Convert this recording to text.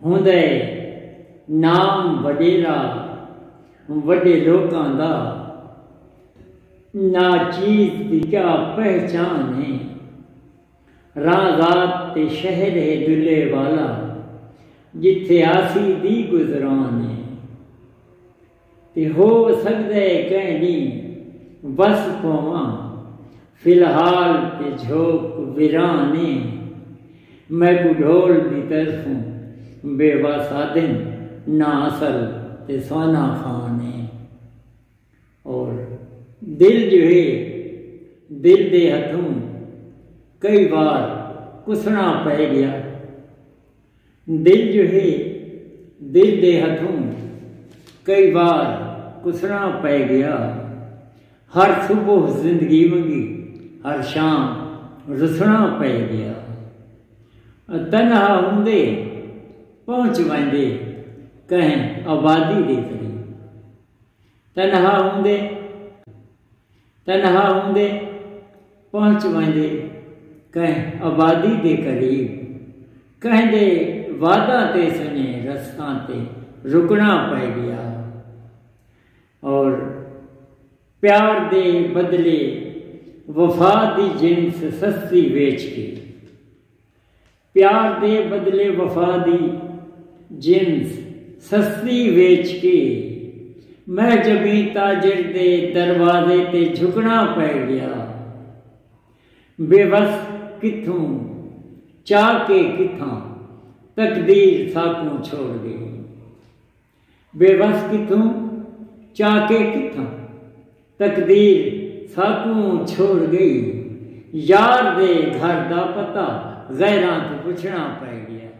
हुंदे नाम वडेरा वडे लोकां दा, ना चीज दी क्या पहचान है। राज़ात ते शहर है दुले वाला, जिथे आसी दी गुजरान है। ते हो सकदा है कहनी बस पवां, फिलहाल ते झोंक वीराने। मैं ढोल दी तरफों बेवासा दिन, ना असल ते सोना खान है। और दिल जो है, दिल दे हथों कई बार कुसना पै गया। दिल जो है, दिल दे हथों कई बार कुसना पै गया। हर सुबह जिंदगी मंगी, हर शाम रुसना पै गया। तन्हा हुंदे पहुंच वंदे कहें आबादी दे करीब। तन्हा हुंदे पहुंच वंदे कहें आबादी दे करीब। कहंदे वादा ते सुने रस्तां ते रुकना पै गया। और प्यार दे बदले वफा दी जिन्स सस्ती वेच के, प्यार दे बदले वफा दी जिन्स सस्ती वेच के। मैं जबी ताजिर दे दरवाजे ते झुकना पै गया। बेबस किथों चाह के किथां तकदीर साकू छोड़ गई। बेबस किथों चाह के किथां तकदीर साकू छोड़ गई। यार दे घर दा पता गैरां तो पुछना पै गया।